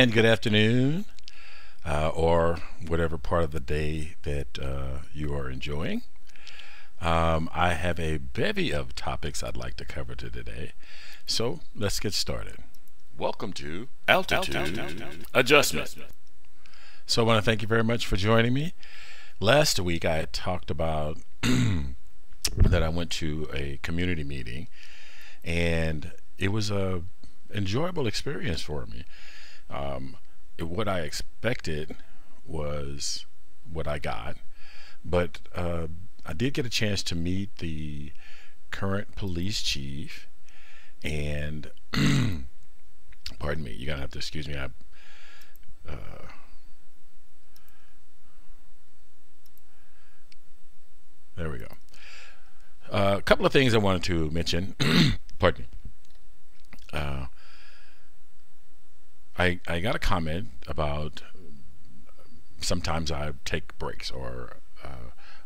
And good afternoon, or whatever part of the day that you are enjoying. I have a bevy of topics I'd like to cover today, so let's get started. Welcome to Altitude Adjustment. So I want to thank you very much for joining me. Last week I had talked about that I went to a community meeting, and it was a enjoyable experience for me. What I expected was what I got, but I did get a chance to meet the current police chief, and pardon me, you're gonna have to excuse me. There we go. A couple of things I wanted to mention. Pardon me. I got a comment about sometimes I take breaks, or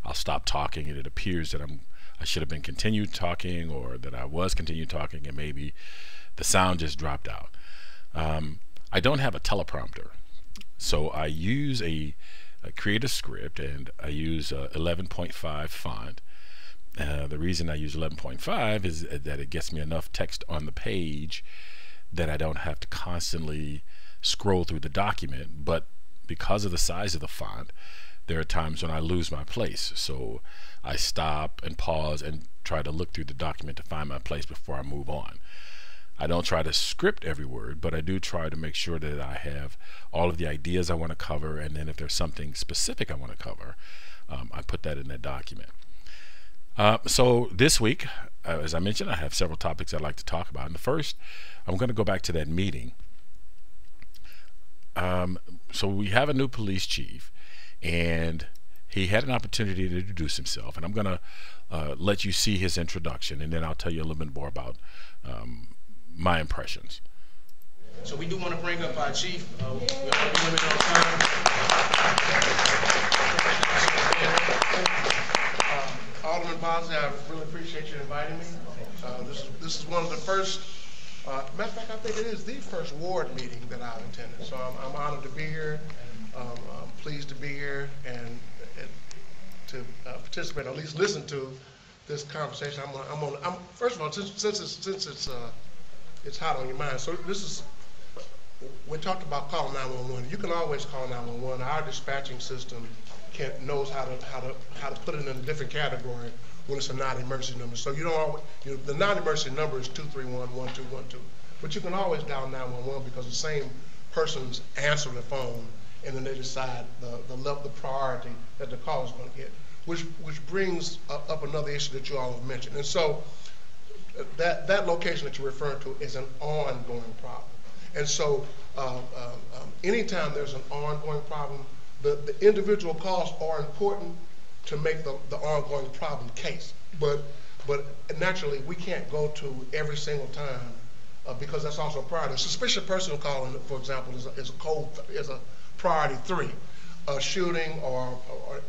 I'll stop talking and it appears that I should have been continued talking, or that I was continued talking and maybe the sound just dropped out. I don't have a teleprompter, so I use I create a script, and I use 11.5 font. The reason I use 11.5 is that it gets me enough text on the page that I don't have to constantly scroll through the document. But because of the size of the font, there are times when I lose my place, so I stop and pause and try to look through the document to find my place before I move on. I don't try to script every word, but I do try to make sure that I have all of the ideas I want to cover, and then if there's something specific I want to cover, I put that in that document. So this week, as I mentioned, I have several topics I'd like to talk about. And the first, I'm going to go back to that meeting. So we have a new police chief, and he had an opportunity to introduce himself. And I'm going to let you see his introduction, and then I'll tell you a little bit more about my impressions. So we do want to bring up our chief. We are limited on time. Alderman Bosley, I really appreciate you inviting me. This is one of the first, matter of fact, I think it is the first ward meeting that I've attended. So I'm honored to be here. I'm pleased to be here and to participate, or at least listen to this conversation. First of all, since it's hot on your mind. So this is, we talked about calling 911. You can always call 911. Our dispatching system knows how to put it in a different category when it's a non-emergency number. So you don't always, the non-emergency number is 231-1212, but you can always dial 911 because the same person's answering the phone, and then they decide the priority that the call is going to get, which brings up another issue that you all have mentioned. And so that location that you're referring to is an ongoing problem. And so anytime there's an ongoing problem, the individual calls are important to make the ongoing problem case. But naturally, we can't go to every single time because that's also a priority. A suspicious person calling, for example, is a priority 3. A shooting or a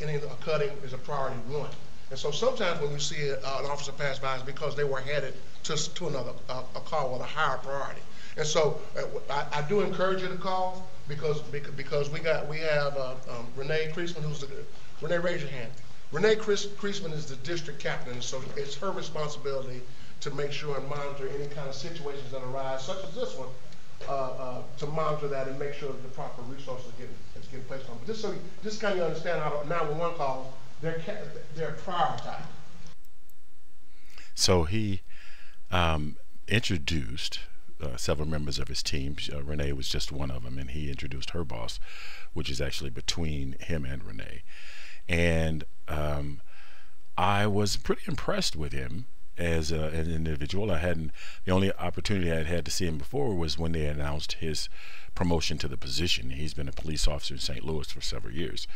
cutting is a priority 1. And so sometimes when you see an officer pass by, it's because they were headed to another a call with a higher priority. And so I do encourage you to call because we have Renee Kriesman, Renee, raise your hand. Renee Kriesman is the district captain, and so it's her responsibility to make sure and monitor any kind of situations that arise, such as this one, to monitor that and make sure that the proper resources are getting placed on. But just kind of understand how 911 calls, they're prioritized. So he introduced several members of his team. Renee was just one of them, and he introduced her boss, which is actually between him and Renee. And I was pretty impressed with him as an individual. The only opportunity I had to see him before was when they announced his promotion to the position. He's been a police officer in St. Louis for several years,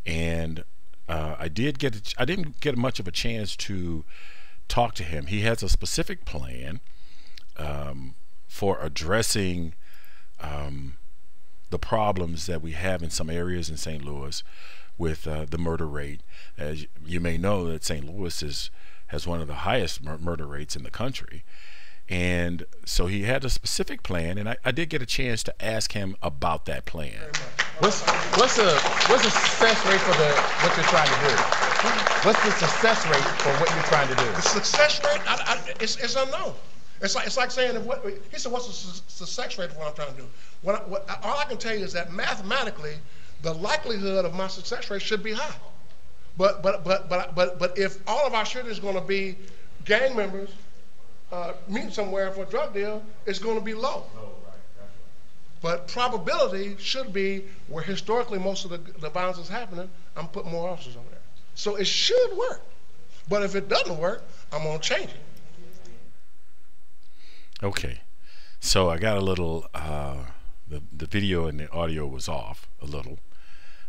and I didn't get much of a chance to talk to him. He has a specific plan for addressing the problems that we have in some areas in St. Louis with the murder rate. As you may know, that St. Louis has one of the highest murder rates in the country, And so he had a specific plan, and I did get a chance to ask him about that plan. What's the success rate for what you're trying to do? What's the success rate for what you're trying to do? The success rate, it's unknown. It's like saying, he said, what's the success rate for what I'm trying to do? All I can tell you is that mathematically, the likelihood of my success rate should be high. But if all of our shooting is going to be gang members meeting somewhere for a drug deal, it's going to be low. But probability should be where historically most of the violence is happening. I'm putting more officers over there. So it should work. But if it doesn't work, I'm going to change it. Okay. So I got a little, the video and the audio was off a little.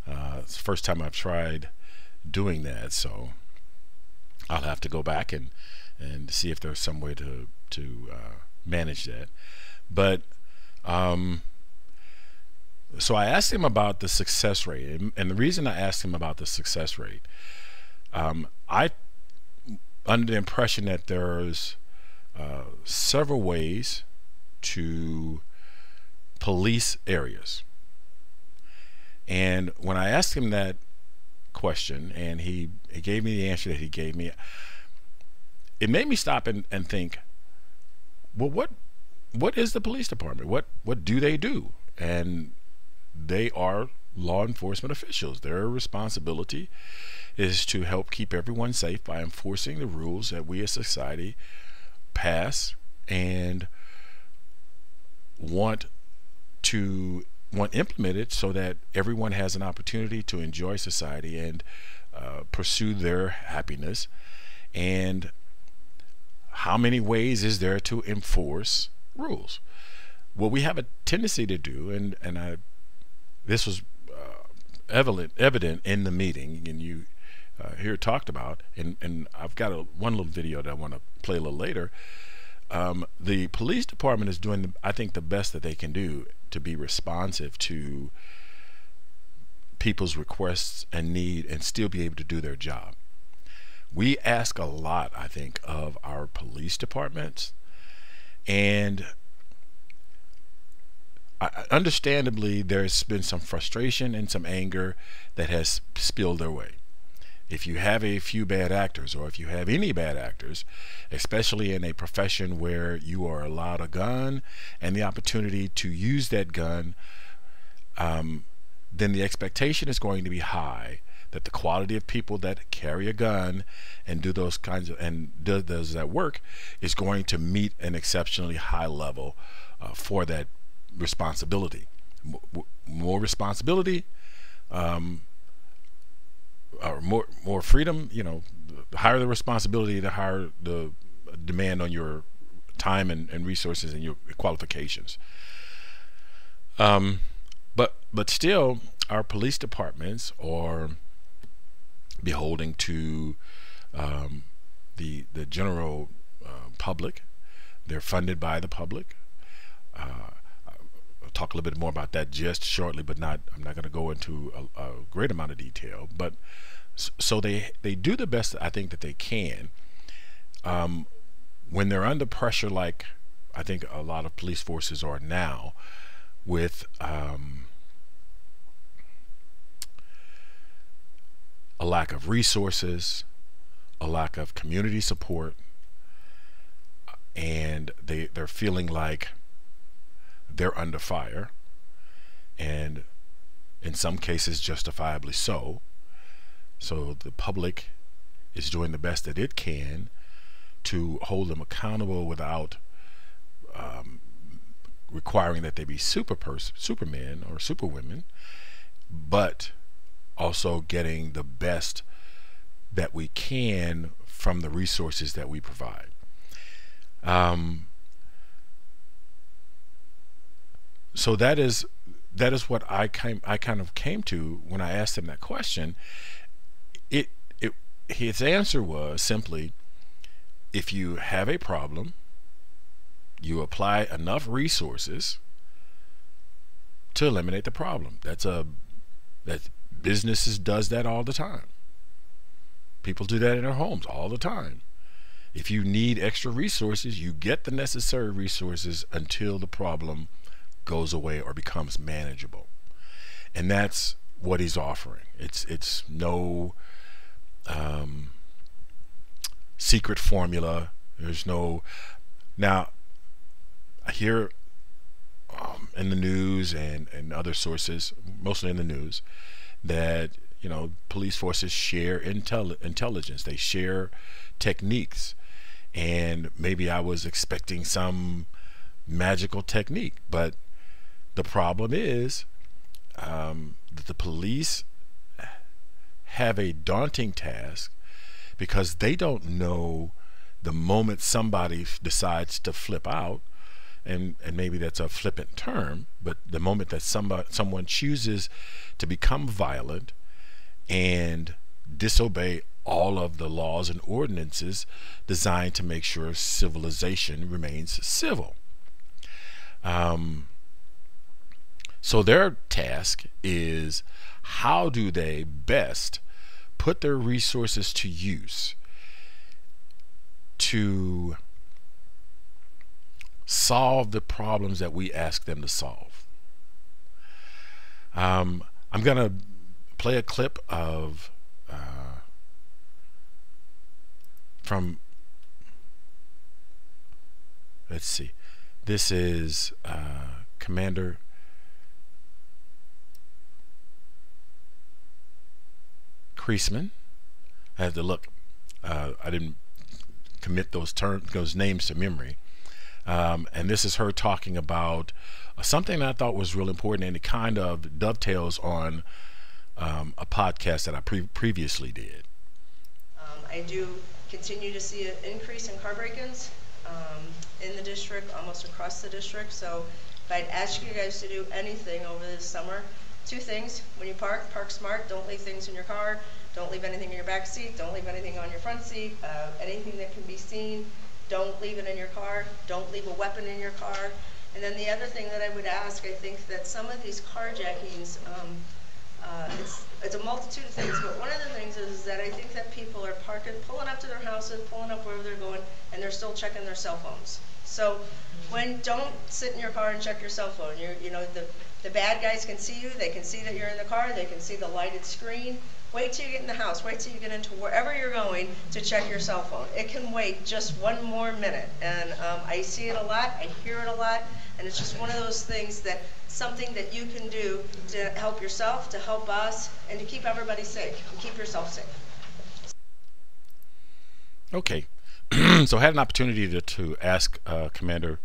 It's the first time I've tried doing that, so I'll have to go back and see if there's some way to manage that. But so I asked him about the success rate, and the reason I asked him about the success rate, I under the impression that there's several ways to police areas. And when I asked him that question, and he gave me the answer that he gave me, it made me stop and think, well, what is the police department? What do they do? And they are law enforcement officials. Their responsibility is to help keep everyone safe by enforcing the rules that we as society pass and want implemented so that everyone has an opportunity to enjoy society and pursue their happiness. And how many ways is there to enforce rules? What we have a tendency to do, and this was evident in the meeting, and you hear it talked about, and I've got one little video that I want to play a little later. The police department is doing, I think, the best that they can do to be responsive to people's requests and need and still be able to do their job. We ask a lot, I think, of our police departments, and understandably there's been some frustration and some anger that has spilled their way. If you have a few bad actors, or if you have any bad actors, especially in a profession where you are allowed a gun and the opportunity to use that gun, then the expectation is going to be high that the quality of people that carry a gun and do those kinds of does that work is going to meet an exceptionally high level for that responsibility. More responsibility, or more freedom. You know, the higher the responsibility, the higher the demand on your time and resources and your qualifications. But still, our police departments are beholden to the general public. They're funded by the public. I'll talk a little bit more about that just shortly, but I'm not going to go into a great amount of detail. But so they do the best, I think, that they can when they're under pressure, like I think a lot of police forces are now, with a lack of resources, a lack of community support, and they're feeling like they're under fire, and in some cases justifiably so. So the public is doing the best that it can to hold them accountable without requiring that they be supermen or superwomen, but also getting the best that we can from the resources that we provide. So that is what I kind of came to when I asked him that question. His answer was simply, if you have a problem, you apply enough resources to eliminate the problem. That businesses does that all the time. People do that in their homes all the time. if you need extra resources, you get the necessary resources until the problem goes away or becomes manageable. And that's what he's offering. It's no secret formula. There's no, now I hear in the news and other sources, mostly in the news, that police forces share intelligence, they share techniques, and maybe I was expecting some magical technique, but the problem is that the police have a daunting task because they don't know the moment somebody decides to flip out, and maybe that's a flippant term, but the moment that someone chooses to become violent and disobey all of the laws and ordinances designed to make sure civilization remains civil. So their task is, how do they best put their resources to use to solve the problems that we ask them to solve. I'm going to play a clip of from, let's see, this is Commander Creasman. I had to look. I didn't commit those names to memory. And this is her talking about something that I thought was real important, and it kind of dovetails on a podcast that I previously did. I do continue to see an increase in car break-ins in the district, almost across the district. So if I'd ask you guys to do anything over this summer, 2 things. When you park smart. Don't leave things in your car. Don't leave anything in your back seat. Don't leave anything on your front seat. Anything that can be seen, don't leave it in your car. Don't leave a weapon in your car. And then the other thing that I would ask, I think that some of these carjackings, it's a multitude of things, but one of the things is that I think that people are pulling up to their houses, pulling up wherever they're going, and they're still checking their cell phones. So don't sit in your car and check your cell phone. The bad guys can see you. They can see that you're in the car. They can see the lighted screen. Wait till you get in the house. Wait till you get into wherever you're going to check your cell phone. It can wait just 1 more minute. And I see it a lot. I hear it a lot. And it's just one of those things that something that you can do to help yourself, to help us, and to keep everybody safe, and keep yourself safe. Okay. So I had an opportunity to ask Commander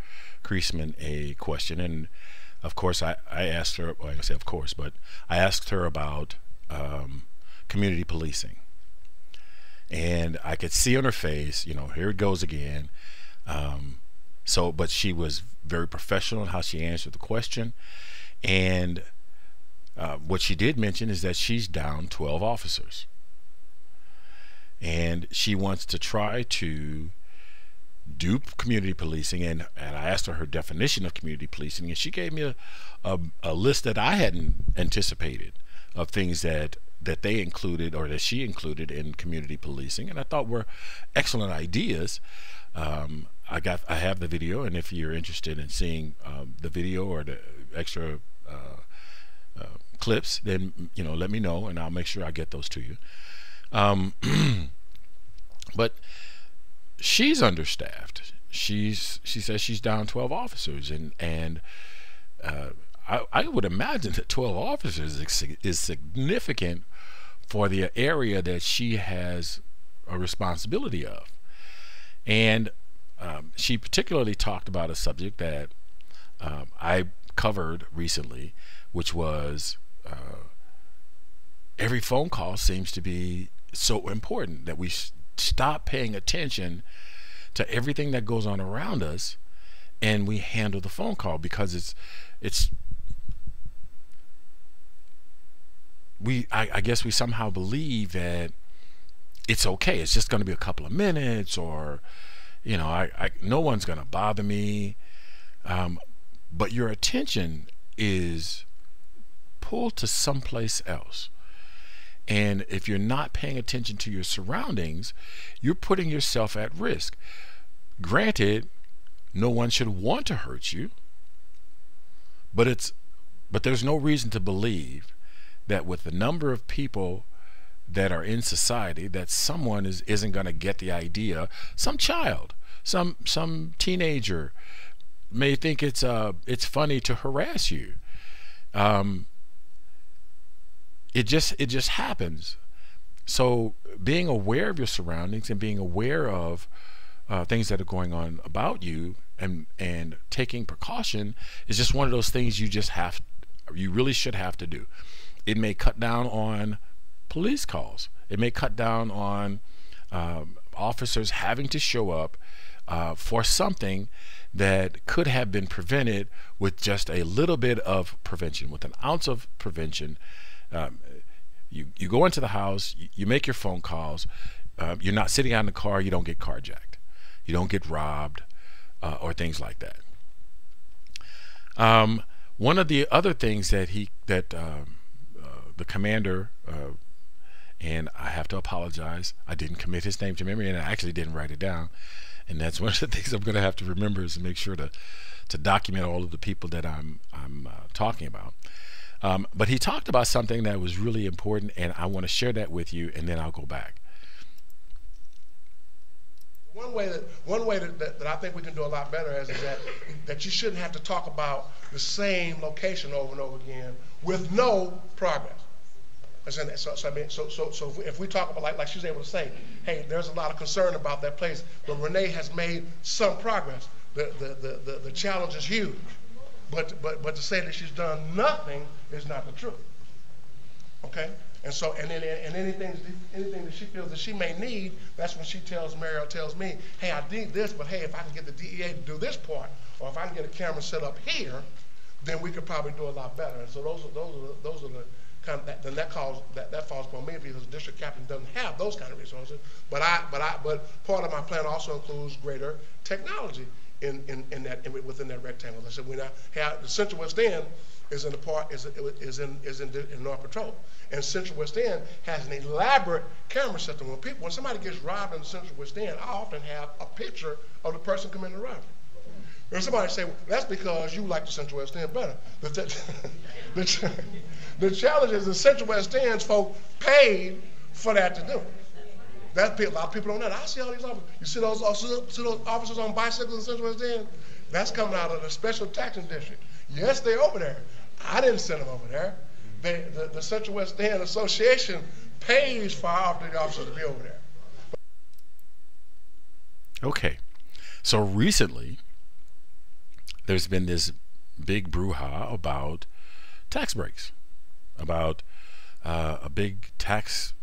Creasman a question, and of course I asked her, well, I say of course, but I asked her about community policing, and I could see on her face, here it goes again. But she was very professional in how she answered the question, and what she did mention is that she's down 12 officers, and she wants to try to do community policing, and I asked her definition of community policing, and she gave me a list that I hadn't anticipated of things that they included, or that she included in community policing, and I thought were excellent ideas. I have the video, and if you're interested in seeing the video or the extra clips, then let me know, and I'll make sure I get those to you. But she's understaffed. She says she's down 12 officers, and I would imagine that 12 officers is significant for the area that she has a responsibility of. And she particularly talked about a subject that I covered recently, which was every phone call seems to be so important that we stop paying attention to everything that goes on around us, and we handle the phone call because I guess we somehow believe that it's okay. It's just going to be a couple of minutes, or no one's going to bother me. But your attention is pulled to someplace else. And if you're not paying attention to your surroundings, you're putting yourself at risk. Granted, no one should want to hurt you, but there's no reason to believe that with the number of people that are in society, that someone isn't going to get the idea. Some child, some teenager may think it's funny to harass you. It just happens. So being aware of your surroundings and being aware of things that are going on about you and taking precaution is just one of those things you really should have to do. It may cut down on police calls. It may cut down on officers having to show up for something that could have been prevented with just a little bit of prevention, with an ounce of prevention. You go into the house, you make your phone calls, you're not sitting out in the car, you don't get carjacked, you don't get robbed, or things like that. One of the other things that the commander, and I have to apologize, I didn't commit his name to memory, and I actually didn't write it down, and that's one of the things I'm going to have to remember, is to make sure to document all of the people that I'm talking about. But he talked about something that was really important, and I want to share that with you, and then I'll go back. One way that I think we can do a lot better is that you shouldn't have to talk about the same location over and over again with no progress. So if we talk about, like she's able to say, hey, there's a lot of concern about that place, but Renee has made some progress. The challenge is huge. But to say that she's done nothing is not the truth. Okay? And so, and anything that she feels that she may need, that's when she tells Mary or tells me, hey, I need this, but hey, if I can get the DEA to do this part, or if I can get a camera set up here, then we could probably do a lot better. And so those are the kind of then that falls upon me, because the district captain doesn't have those kind of resources. But part of my plan also includes greater technology within that rectangle. I said the Central West End is in the part is in North Patrol, and Central West End has an elaborate camera system. When somebody gets robbed in the Central West End, I often have a picture of the person committing the robbery. And somebody say, well, that's because you like the Central West End better. The challenge is the Central West End's folk paid for that to do. A lot of people don't know that. I see all these officers. You see those officers on bicycles in Central West End? That's coming out of the special taxing district. Yes, they're over there. I didn't send them over there. The Central West End Association pays for our officers to be over there. Okay, so recently there's been this big brouhaha about tax breaks, about a big tax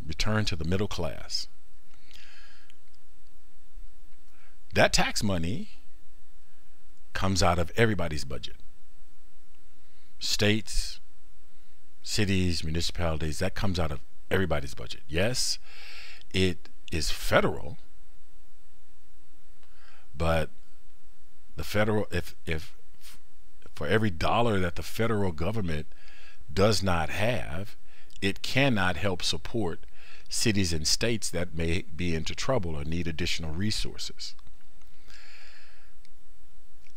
return to the middle class. That tax money comes out of everybody's budget. States, cities, municipalities, that comes out of everybody's budget. Yes, it is federal, but the federal, if for every dollar that the federal government does not have, it cannot help support cities and states that may be into trouble or need additional resources.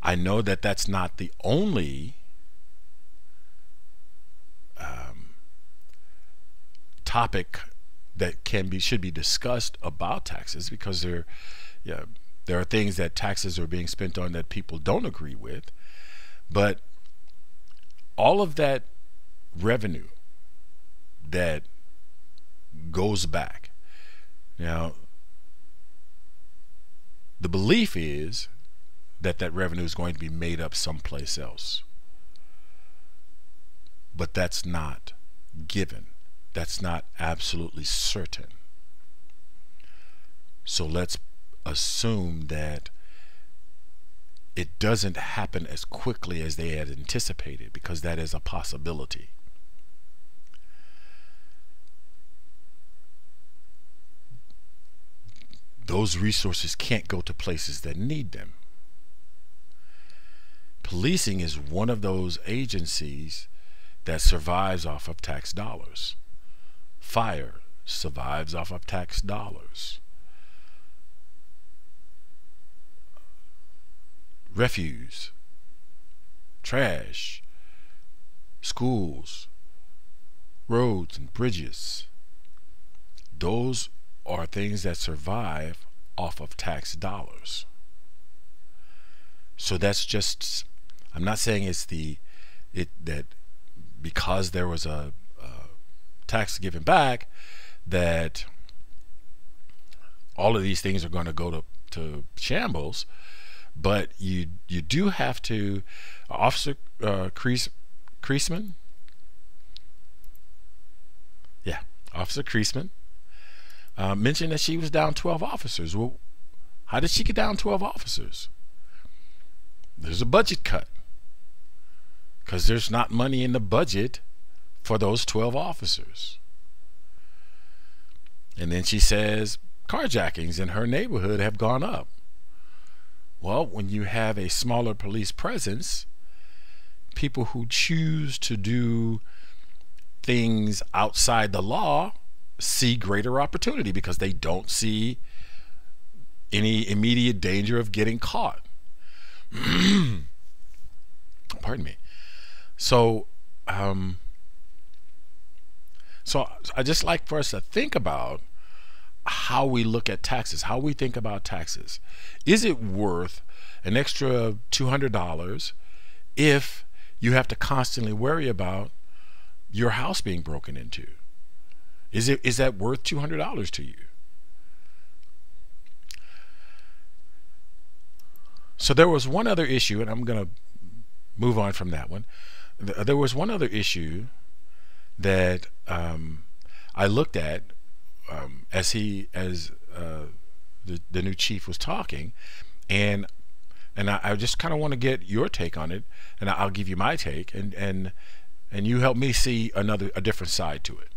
I know that that's not the only topic that should be discussed about taxes, because there are things that taxes are being spent on that people don't agree with, but all of that revenue that goes back. Now, the belief is that revenue is going to be made up someplace else, but that's not given. That's not absolutely certain. So let's assume that it doesn't happen as quickly as they had anticipated, because that is a possibility. Those resources can't go to places that need them. Policing is one of those agencies that survives off of tax dollars. Fire survives off of tax dollars. Refuse, trash, schools, roads and bridges, those are things that survive off of tax dollars. So that's just, I'm not saying it's that because there was a tax given back that all of these things are going to go to shambles, but you do have to, Officer Creasman, yeah, Officer Creasman mentioned that she was down 12 officers. Well, how did she get down 12 officers? There's a budget cut because there's not money in the budget for those 12 officers. And then she says carjackings in her neighborhood have gone up. Well, when you have a smaller police presence, people who choose to do things outside the law see greater opportunity because they don't see any immediate danger of getting caught. Pardon me. So I just like for us to think about how we look at taxes, how we think about taxes. Is it worth an extra $200 if you have to constantly worry about your house being broken into? Is that worth $200 to you? So there was one other issue, and I'm going to move on from that one. There was one other issue that I looked at as the new chief was talking, and I just kind of want to get your take on it, and I'll give you my take, and you help me see a different side to it.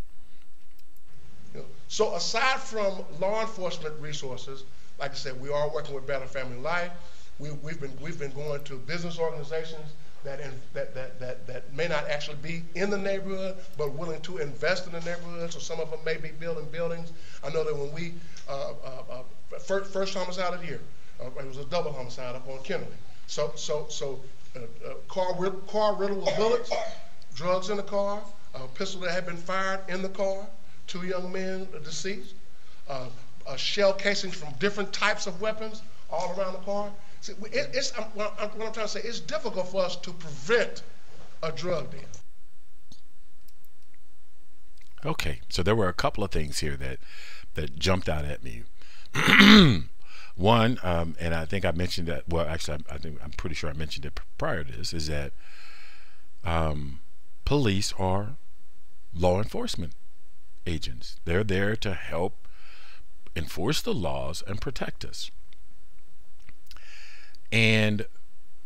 So aside from law enforcement resources, like I said, we are working with Better Family Life. We've been going to business organizations that may not actually be in the neighborhood, but willing to invest in the neighborhood. So some of them may be building buildings. I know that when we first homicide of the year, it was a double homicide up on Kennedy. So car riddled with bullets, drugs in the car, a pistol that had been fired in the car, 2 young men deceased, shell casings from different types of weapons all around the car. See, what I'm trying to say, it's difficult for us to prevent a drug deal. Okay, so there were a couple of things here that jumped out at me. One, and I think I mentioned that, well, actually, I'm pretty sure I mentioned it prior to this, is that police are law enforcement agents. They're there to help enforce the laws and protect us. And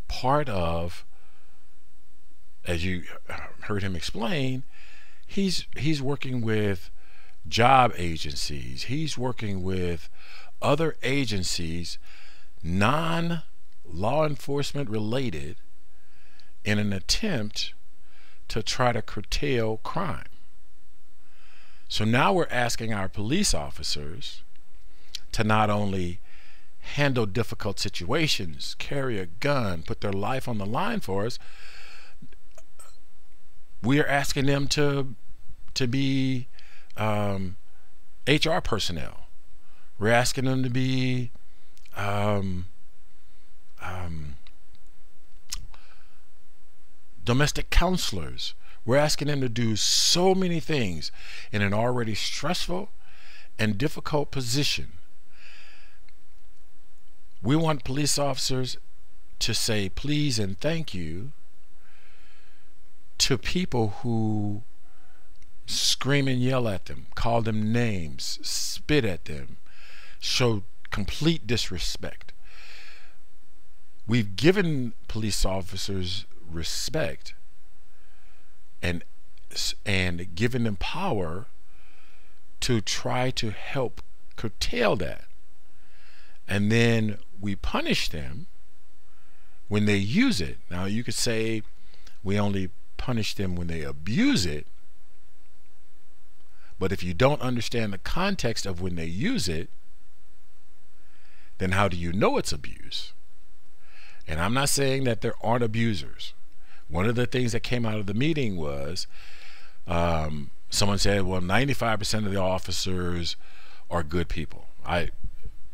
part of, as you heard him explain, he's working with job agencies. He's working with other agencies, non-law enforcement related, in an attempt to try to curtail crime. So now we're asking our police officers to not only handle difficult situations, carry a gun, put their life on the line for us, we are asking them to be HR personnel. We're asking them to be domestic counselors. We're asking them to do so many things in an already stressful and difficult position. We want police officers to say please and thank you to people who scream and yell at them, call them names, spit at them, show complete disrespect. We've given police officers respect and given them power to try to help curtail that. And then we punish them when they use it. Now you could say we only punish them when they abuse it, but if you don't understand the context of when they use it, then how do you know it's abuse? And I'm not saying that there aren't abusers. One of the things that came out of the meeting was someone said, well, 95% of the officers are good people. Saying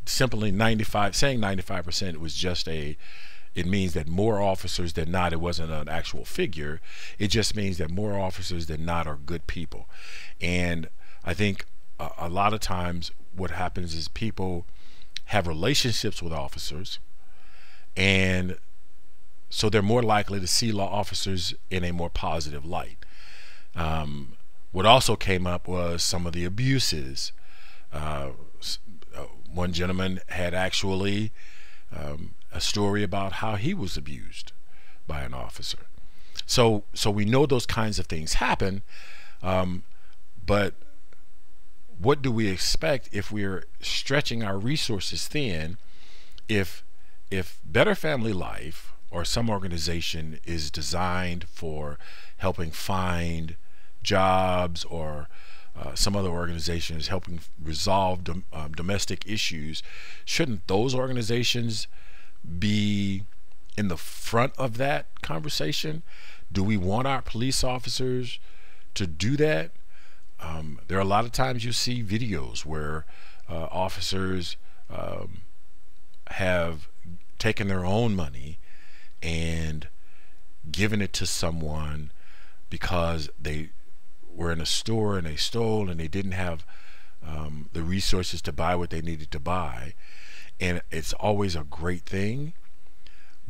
95% was just it means that more officers than not. It wasn't an actual figure. It just means that more officers than not are good people. And I think a lot of times what happens is people have relationships with officers, and so they're more likely to see law officers in a more positive light. What also came up was some of the abuses. One gentleman had actually a story about how he was abused by an officer. So we know those kinds of things happen, but what do we expect if we're stretching our resources thin? If Better Family Life or some organization is designed for helping find jobs, or some other organization is helping resolve domestic issues, shouldn't those organizations be in the front of that conversation? Do we want our police officers to do that? There are a lot of times you see videos where officers have taken their own money and given it to someone because they were in a store and they stole and they didn't have the resources to buy what they needed to buy. And it's always a great thing,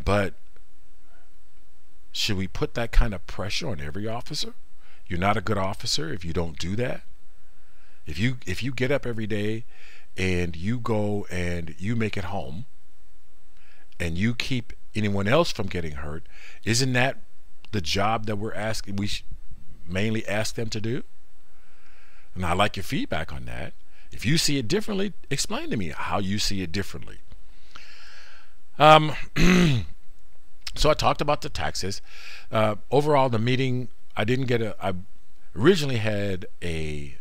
but should we put that kind of pressure on every officer? You're not a good officer if you don't do that. If you get up every day and you go and you make it home and you keep anyone else from getting hurt, isn't that the job that we mainly ask them to do? And I'd like your feedback on that. If you see it differently, explain to me how you see it differently. So I talked about the taxes. Overall, the meeting, I originally had a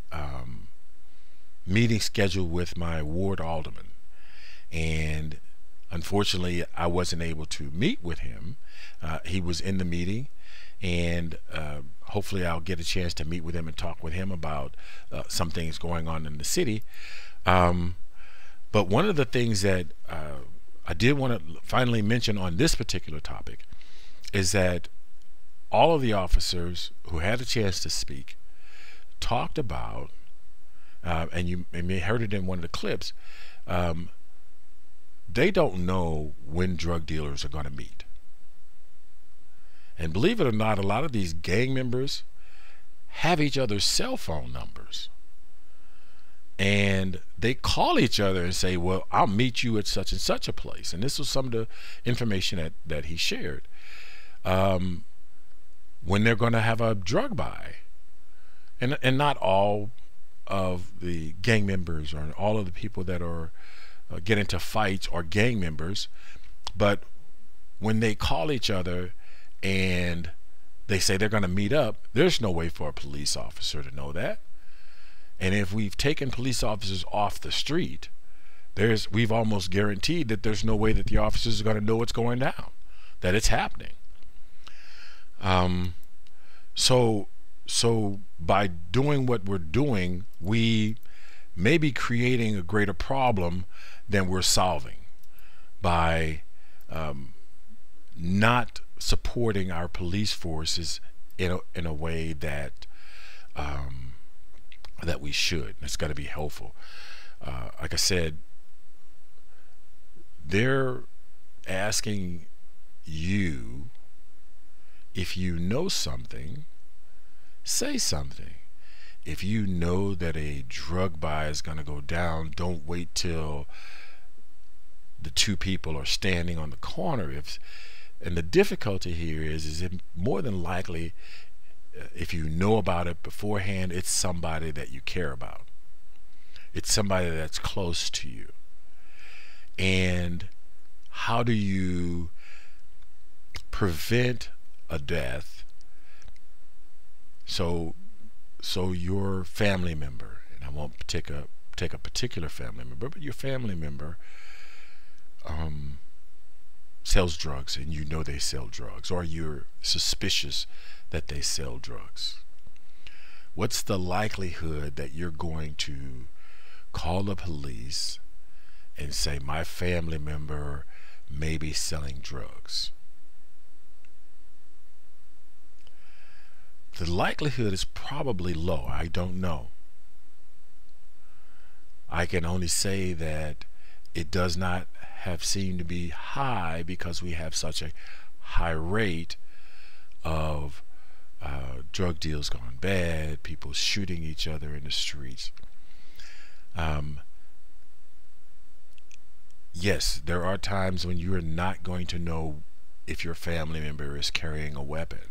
meeting scheduled with my ward alderman, and unfortunately I wasn't able to meet with him. He was in the meeting, and hopefully I'll get a chance to meet with him and talk with him about some things going on in the city. But one of the things that I did want to finally mention on this particular topic is that all of the officers who had a chance to speak talked about, and you may have heard it in one of the clips, they don't know when drug dealers are going to meet. And believe it or not, a lot of these gang members have each other's cell phone numbers, and they call each other and say, well, I'll meet you at such and such a place. And this was some of the information that he shared. When they're going to have a drug buy. And not all of the gang members or all of the people that are get into fights are gang members, but when they call each other and they say they're going to meet up, there's no way for a police officer to know that. And if we've taken police officers off the street, we've almost guaranteed that there's no way that the officers are going to know what's going down, that it's happening. So by doing what we're doing, we may be creating a greater problem than we're solving by not supporting our police forces in a way that that we should. It's got to be helpful. Like I said, they're asking you, if you know something, say something. If you know that a drug buy is going to go down, don't wait till the two people are standing on the corner. And the difficulty here is it more than likely, if you know about it beforehand, it's somebody that you care about. It's somebody that's close to you. And how do you prevent a death So your family member, and I won't take a particular family member, but your family member sells drugs, and you know they sell drugs, or you're suspicious that they sell drugs. What's the likelihood that you're going to call the police and say, my family member may be selling drugs? The likelihood is probably low. I don't know. I can only say that it does not have seemed to be high because we have such a high rate of drug deals gone bad, people shooting each other in the streets. Yes, there are times when you are not going to know if your family member is carrying a weapon,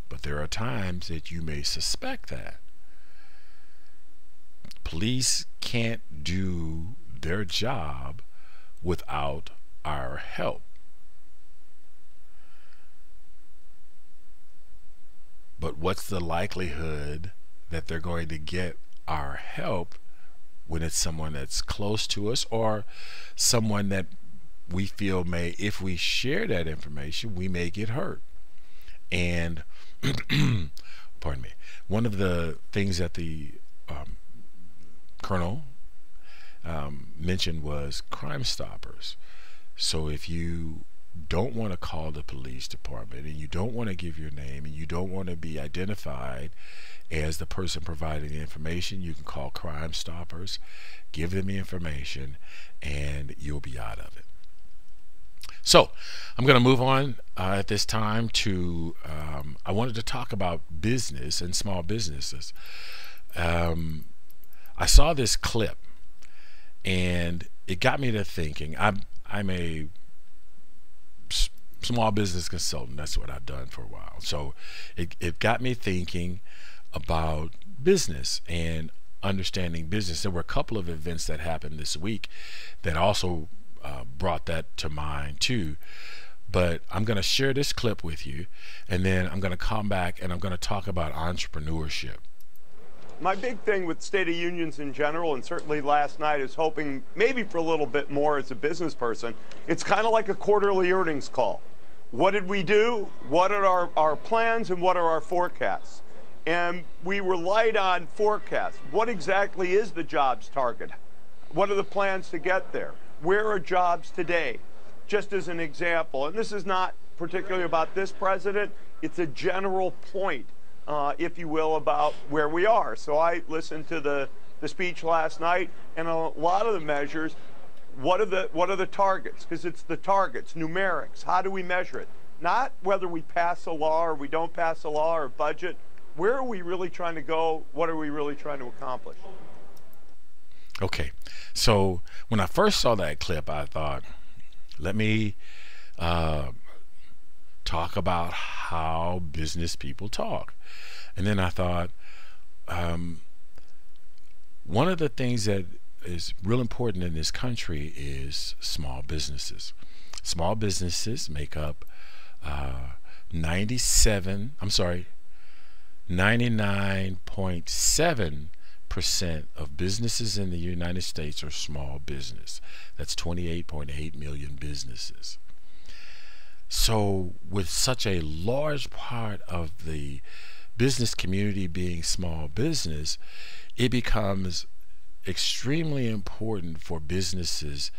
but there are times that you may suspect that. Police can't do their job without our help. But what's the likelihood that they're going to get our help when it's someone that's close to us, or someone that we feel may, if we share that information, we may get hurt? And pardon me, one of the things that the Colonel mentioned was Crime Stoppers. So if you don't want to call the police department, and you don't want to give your name, and you don't want to be identified as the person providing the information, you can call Crime Stoppers, give them the information, and you'll be out of it. So I'm going to move on at this time to I wanted to talk about business and small businesses. I saw this clip and it got me to thinking. I'm a small business consultant. That's what I've done for a while. So it got me thinking about business and understanding business. There were a couple of events that happened this week that also brought that to mind too. But I'm going to share this clip with you, and then I'm going to come back and I'm going to talk about entrepreneurship. My big thing with State of Unions in general, and certainly last night, is hoping maybe for a little bit more as a business person. It's kind of like a quarterly earnings call. What did we do? What are our plans, and what are our forecasts? And we relied on forecasts. What exactly is the jobs target? What are the plans to get there? Where are jobs today? Just as an example, and this is not particularly about this president, it's a general point, if you will, about where we are. So I listened to the speech last night, and a lot of the measures, what are the targets? Because it's the targets, numerics. How do we measure it? Not whether we pass a law or we don't pass a law or budget. Where are we really trying to go? What are we really trying to accomplish? Okay, so when I first saw that clip, I thought, let me talk about how business people talk. And then I thought, one of the things that is real important in this country is small businesses. Small businesses make up 99.7% of businesses in the United States are small business. That's 28.8 million businesses. So with such a large part of the business community being small business, it becomes extremely important for businesses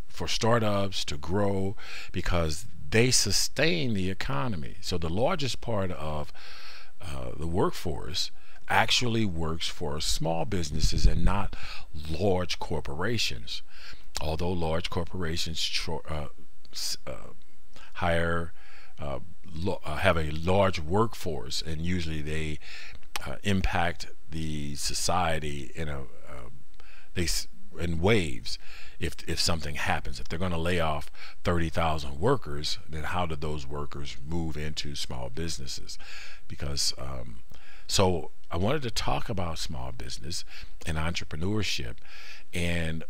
for startups to grow, because they sustain the economy. So the largest part of the workforce actually works for small businesses and not large corporations. Although large corporations have a large workforce, and usually they impact the society in waves. If something happens, if they're going to lay off 30,000 workers, then how do those workers move into small businesses? Because so I wanted to talk about small business and entrepreneurship, and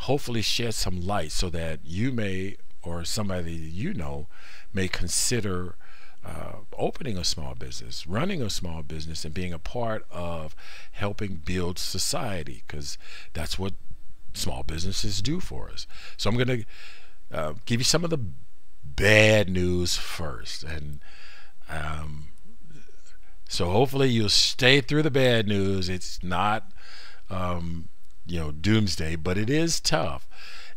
hopefully shed some light so that you may or somebody you know may consider opening a small business, running a small business, and being a part of helping build society, because that's what small businesses do for us. So I'm going to give you some of the bad news first, and so hopefully you'll stay through the bad news. It's not doomsday, but it is tough.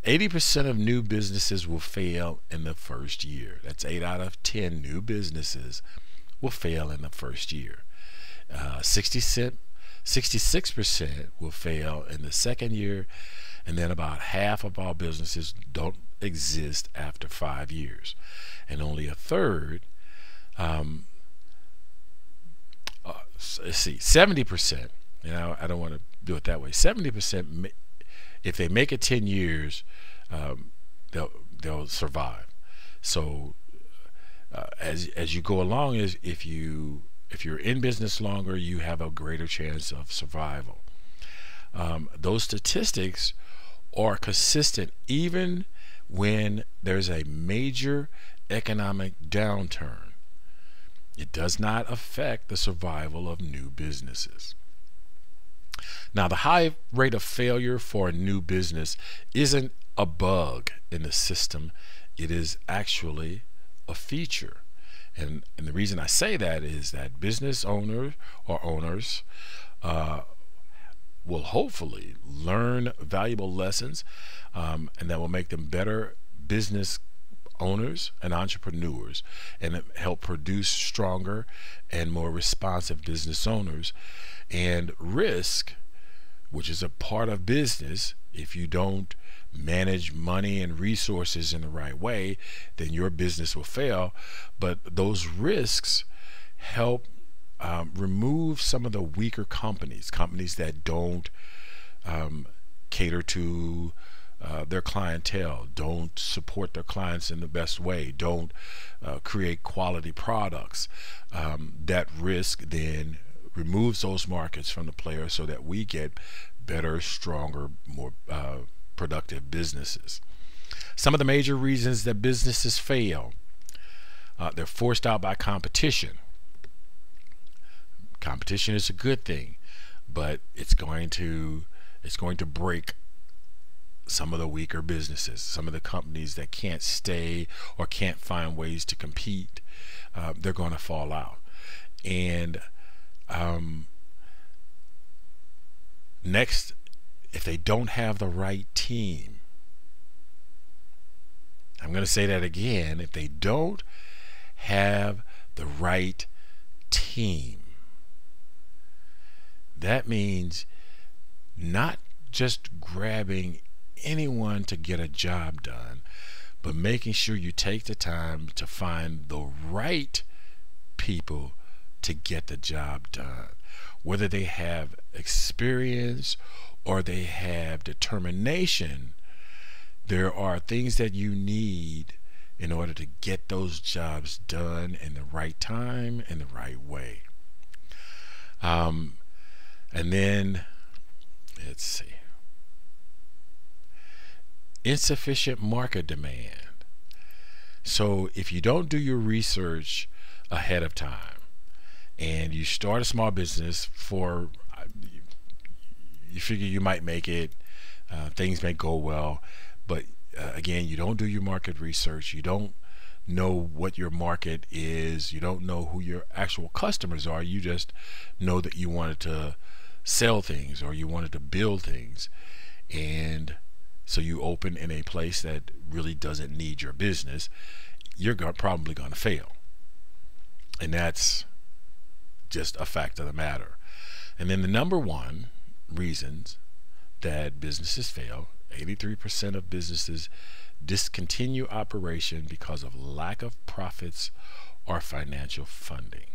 80% of new businesses will fail in the first year. That's 8 out of 10 new businesses will fail in the first year. 66% will fail in the second year, and then about half of all businesses don't exist after 5 years, and only a third, 70%. I don't want to do it that way. 70%, if they make it 10 years, they'll survive. So as you go along, if you're in business longer, you have a greater chance of survival. Those statistics are consistent even when there's a major economic downturn. It does not affect the survival of new businesses. Now, the high rate of failure for a new business isn't a bug in the system. It is actually a feature. And the reason I say that is that business owners will hopefully learn valuable lessons, and that will make them better business owners and entrepreneurs, and help produce stronger and more responsive business owners. And risk, which is a part of business, if you don't manage money and resources in the right way, then your business will fail. But those risks help remove some of the weaker companies that don't cater to their clientele, don't support their clients in the best way, don't create quality products. That risk then removes those markets from the players so that we get better, stronger, more productive businesses. Some of the major reasons that businesses fail: they're forced out by competition. Competition is a good thing, but it's going to break some of the weaker businesses, some of the companies that can't stay or can't find ways to compete. They're going to fall out. And next, if they don't have the right team, I'm going to say that again, if they don't have the right team, that means not just grabbing anyone to get a job done, but making sure you take the time to find the right people to get the job done, whether they have experience or they have determination. There are things that you need in order to get those jobs done in the right time and the right way. And then, let's see, insufficient market demand. So if you don't do your research ahead of time and you start a small business you figure you might make it, things may go well, but again, you don't do your market research, you don't know what your market is, you don't know who your actual customers are, you just know that you wanted to sell things or you wanted to build things, and so you open in a place that really doesn't need your business, you're probably going to fail. And that's just a fact of the matter. And then the number one reasons that businesses fail: 83% of businesses discontinue operation because of lack of profits or financial funding.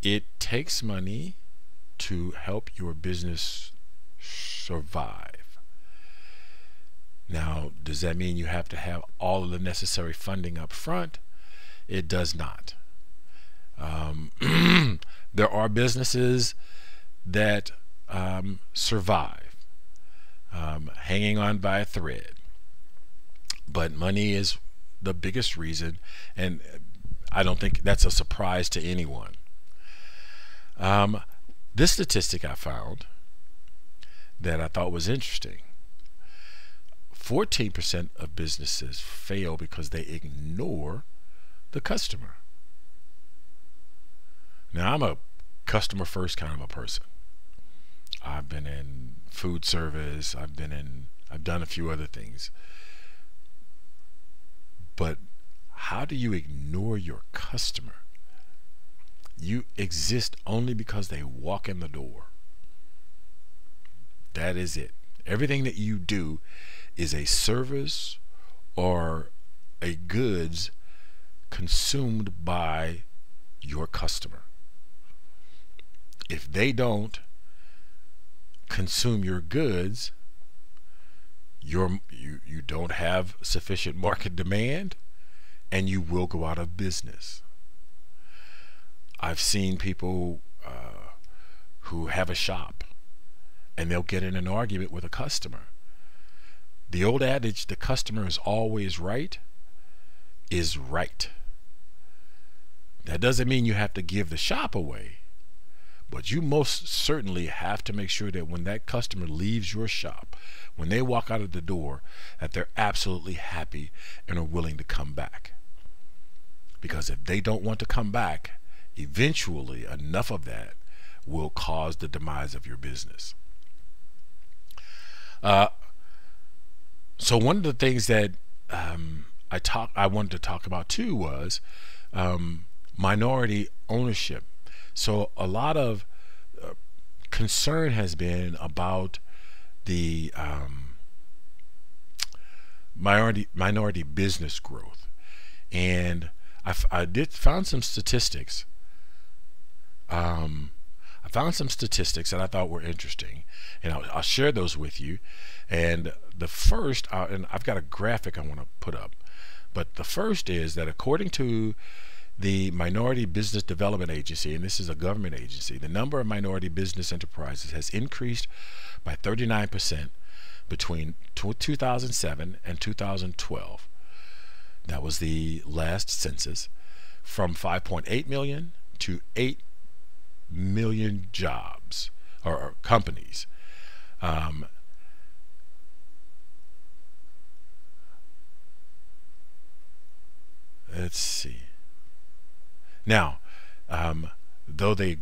It takes money to help your business survive. Now, does that mean you have to have all of the necessary funding up front? It does not. There are businesses that survive. hanging on by a thread. But money is the biggest reason, and I don't think that's a surprise to anyone. This statistic I found that I thought was interesting. 14% of businesses fail because they ignore the customer. Now, I'm a customer first kind of a person. I've been in food service, I've done a few other things. But how do you ignore your customer? You exist only because they walk in the door. That is it. Everything that you do is a service or a goods consumed by your customer. If they don't consume your goods, you don't have sufficient market demand, and you will go out of business. I've seen people who have a shop, and they'll get in an argument with a customer. The old adage, the customer is always right, is right. That doesn't mean you have to give the shop away, but you most certainly have to make sure that when that customer leaves your shop, when they walk out of the door, that they're absolutely happy and are willing to come back. Because if they don't want to come back, eventually enough of that will cause the demise of your business. So one of the things that I wanted to talk about too was minority ownership. So a lot of concern has been about the minority business growth, and I found some statistics. I found some statistics that I thought were interesting, and I'll share those with you. And the first, and I've got a graphic I want to put up, but the first is that according to the Minority Business Development Agency, and this is a government agency, the number of minority business enterprises has increased by 39% between 2007 and 2012. That was the last census, from 5.8 million to 8 million jobs or companies. Let's see. Now, though the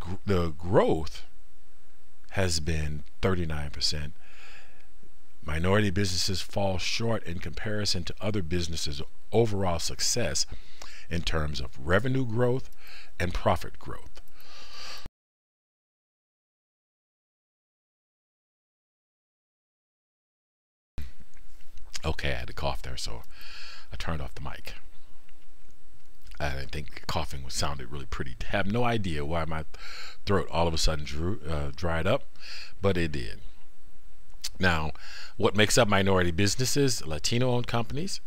growth has been 39%, minority businesses fall short in comparison to other businesses' overall success in terms of revenue growth and profit growth. Okay, I had to cough there, so I turned off the mic. I didn't think coughing sounded really pretty. I have no idea why my throat all of a sudden dried up, but it did. Now, what makes up minority businesses? Latino-owned companies,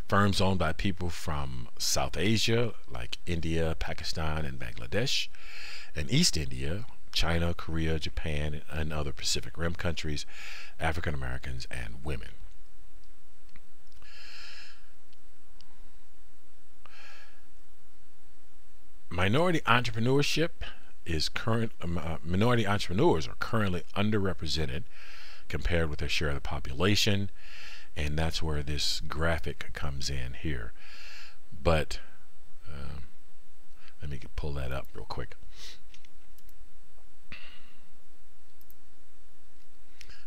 firms owned by people from South Asia, like India, Pakistan, and Bangladesh, and East India, China, Korea, Japan, and other Pacific Rim countries, African Americans, and women. Minority entrepreneurship is minority entrepreneurs are currently underrepresented compared with their share of the population, and that's where this graphic comes in here. But let me pull that up real quick.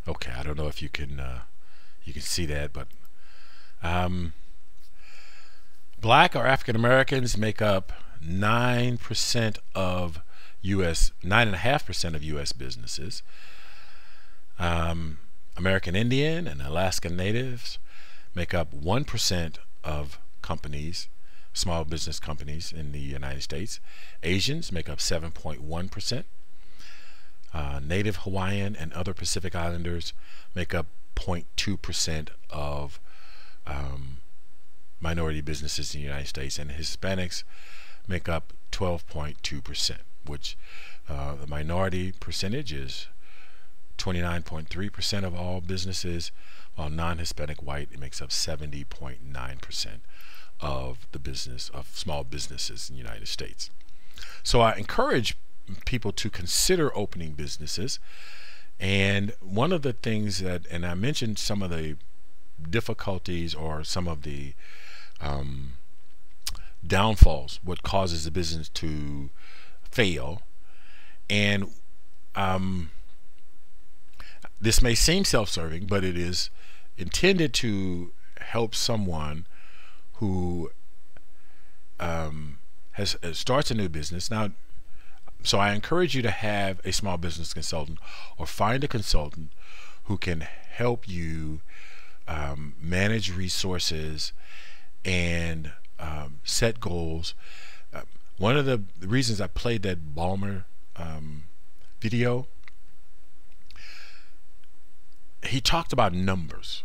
Okay, I don't know if you can see that, but Black or African Americans make up 9% of $9.5% of U.S. businesses. American Indian and Alaska Natives make up 1% of companies, small business companies in the United States. Asians make up 7.1%. Native Hawaiian and other Pacific Islanders make up 0.2% of minority businesses in the United States, and Hispanics make up 12.2%, which the minority percentage is 29.3% of all businesses, while non-Hispanic white, it makes up 70.9% of the business of small businesses in the United States. So I encourage people to consider opening businesses. And one of the things that, and I mentioned some of the difficulties or some of the downfalls, what causes the business to fail. And this may seem self-serving, but it is intended to help someone who starts a new business. Now, so I encourage you to have a small business consultant, or find a consultant who can help you manage resources and set goals. One of the reasons I played that Ballmer video, he talked about numbers.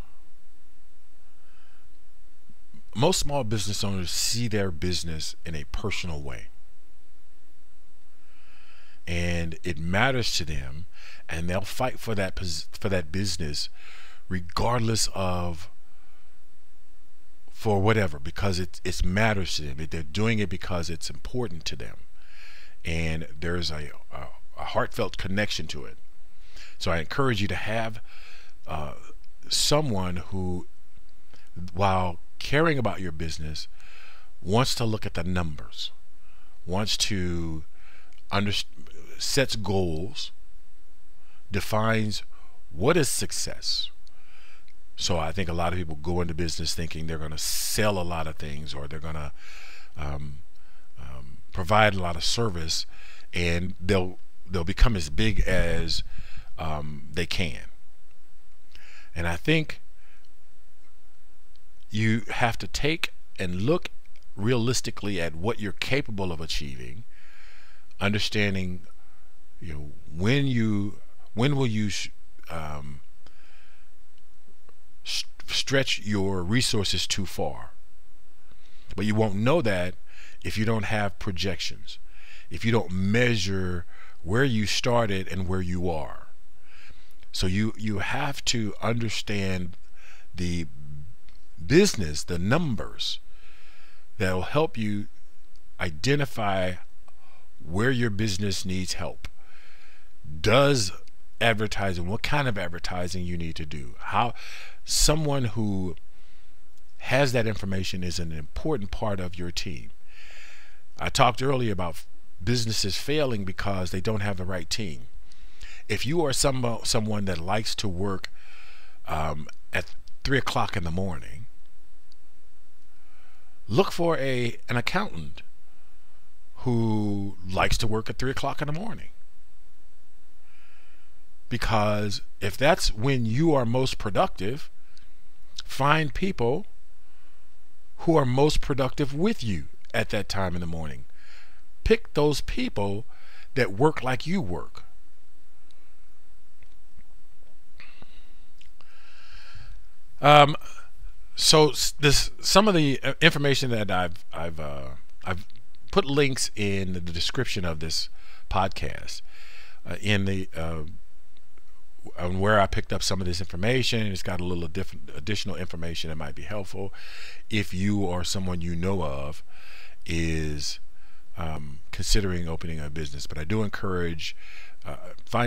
Most small business owners see their business in a personal way, and it matters to them, and they'll fight for that business regardless of, for whatever, because it matters to them. They're doing it because it's important to them, and there's a heartfelt connection to it. So I encourage you to have someone who, while caring about your business, wants to look at the numbers, wants to sets goals, defines what is success. So I think a lot of people go into business thinking they're going to sell a lot of things, or they're going to provide a lot of service, and they'll become as big as they can. And I think you have to take and look realistically at what you're capable of achieving, understanding, you know, when will you stretch your resources too far. But you won't know that if you don't have projections, if you don't measure where you started and where you are. So you have to understand the business, the numbers, that will help you identify where your business needs help. Does advertising, what kind of advertising you need to do, how someone who has that information is an important part of your team. I talked earlier about businesses failing because they don't have the right team. If you are someone that likes to work at 3 o'clock in the morning, look for an accountant who likes to work at 3 o'clock in the morning. Because if that's when you are most productive, find people who are most productive with you at that time in the morning. Pick those people that work like you work. So some of the information that I've put links in the description of this podcast, in the on where I picked up some of this information. It's got a little different additional information that might be helpful if you or someone you know of is considering opening a business. But I do encourage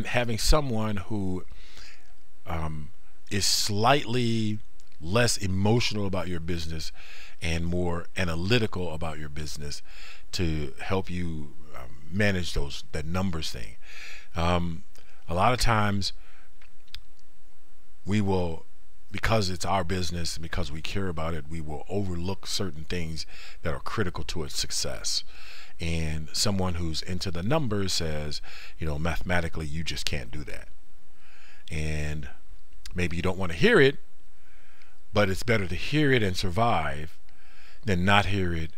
having someone who is slightly less emotional about your business and more analytical about your business to help you manage that numbers thing. A lot of times we will, because it's our business, because we care about it, we will overlook certain things that are critical to its success. And someone who's into the numbers says, you know, mathematically you just can't do that. And maybe you don't want to hear it, but it's better to hear it and survive than not hear it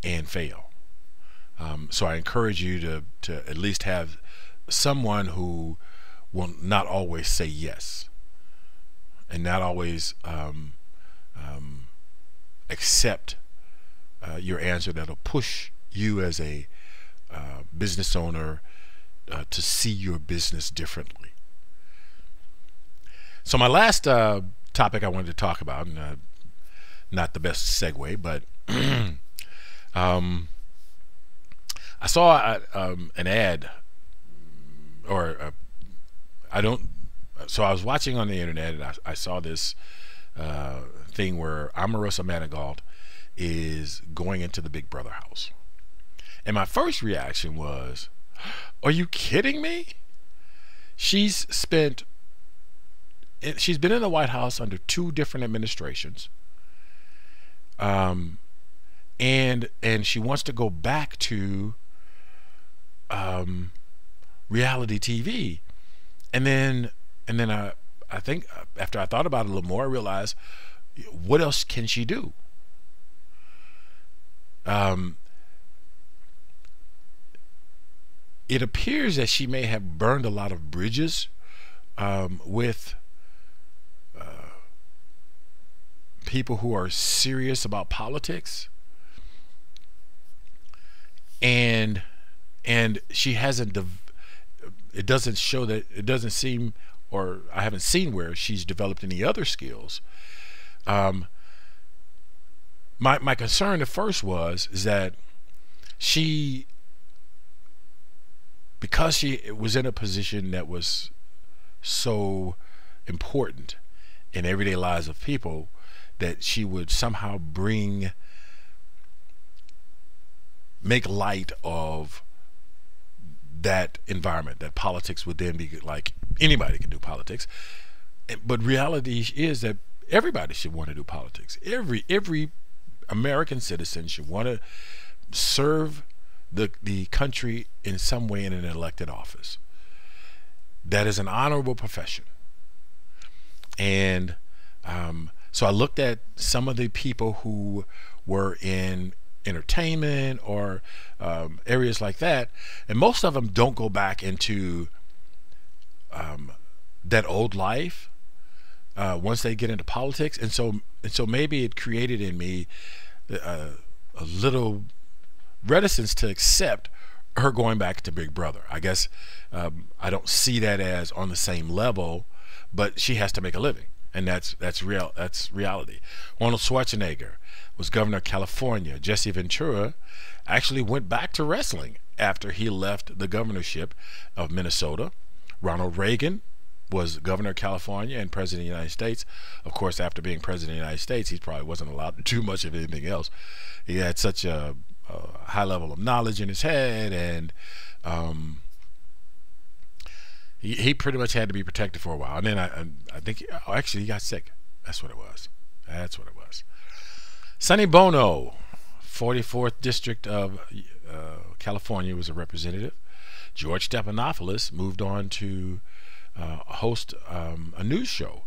and fail. So I encourage you to at least have someone who will not always say yes, and not always accept your answer, that'll push you as a business owner to see your business differently. So my last topic I wanted to talk about, and not the best segue, but I saw an ad, or I don't. So I was watching on the internet, and I saw this thing where Omarosa Manigault is going into the Big Brother house, and my first reaction was, "Are you kidding me?" She's been in the White House under 2 different administrations, and she wants to go back to reality TV, and then I think after I thought about it a little more, I realized, what else can she do? It appears that she may have burned a lot of bridges with people who are serious about politics, and she hasn't. It doesn't show that. It doesn't seem, or I haven't seen where she's developed any other skills. My concern at first is that because she was in a position that was so important in everyday lives of people, that she would somehow make light of that environment, that politics would then be like anybody can do politics. But reality is that everybody should want to do politics. Every American citizen should want to serve the country in some way in an elected office. That is an honorable profession. And so I looked at some of the people who were in entertainment or areas like that, and most of them don't go back into that old life once they get into politics, and so maybe it created in me a little reticence to accept her going back to Big Brother. I guess I don't see that as on the same level, but she has to make a living, and that's reality. Arnold Schwarzenegger was governor of California. Jesse Ventura actually went back to wrestling after he left the governorship of Minnesota. Ronald Reagan was governor of California and president of the United States. Of course, after being president of the United States, he probably wasn't allowed to do much of anything else. He had such a high level of knowledge in his head, and he pretty much had to be protected for a while. And then I think actually he got sick. That's what it was. Sonny Bono, 44th District of California, was a representative. George Stephanopoulos moved on to host a news show.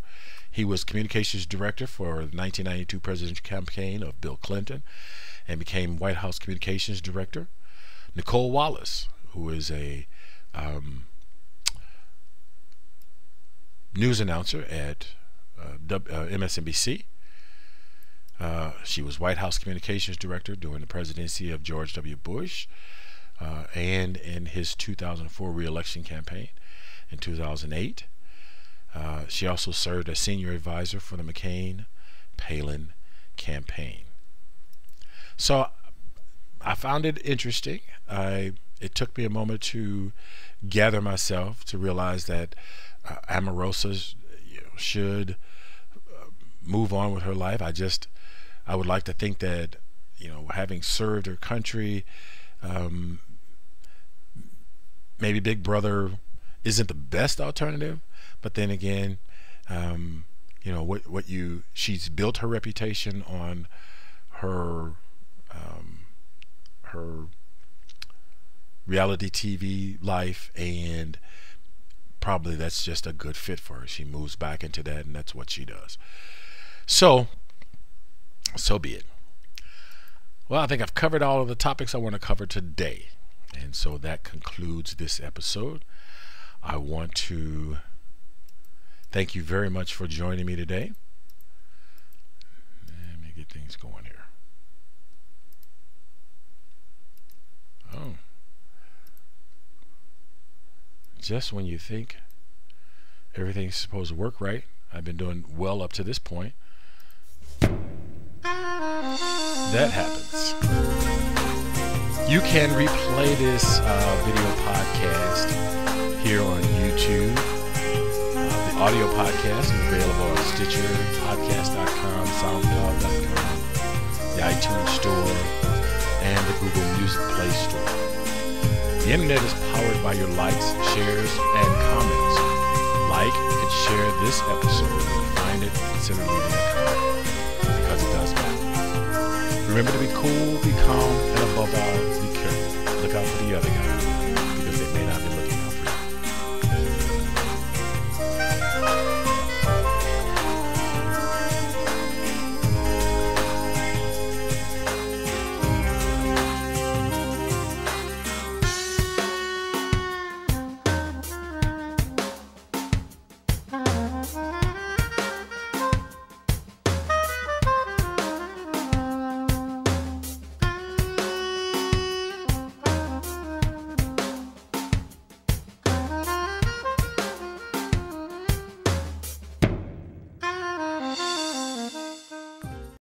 He was communications director for the 1992 presidential campaign of Bill Clinton and became White House communications director. Nicole Wallace, who is a news announcer at MSNBC. She was White House communications director during the presidency of George W. Bush and in his 2004 re-election campaign in 2008. She also served as senior advisor for the McCain-Palin campaign. So I found it interesting. It took me a moment to gather myself to realize that Omarosa should move on with her life. I would like to think that, having served her country, maybe Big Brother isn't the best alternative, but then again, she's built her reputation on her reality TV life, and probably that's just a good fit for her. She moves back into that, and that's what she does. So be it. Well, I think I've covered all of the topics I want to cover today, and so that concludes this episode. I want to thank you very much for joining me today. Let me get things going here. Oh. Just when you think everything's supposed to work right, I've been doing well up to this point. That happens. You can replay this video podcast here on YouTube. The audio podcast is available on Stitcher, podcast.com, soundcloud.com, the iTunes Store, and the Google Music Play Store. The internet is powered by your likes, shares, and comments. Like and share this episode when you find it, and consider leaving a comment, because it does matter. Remember to be cool, be calm, and above all,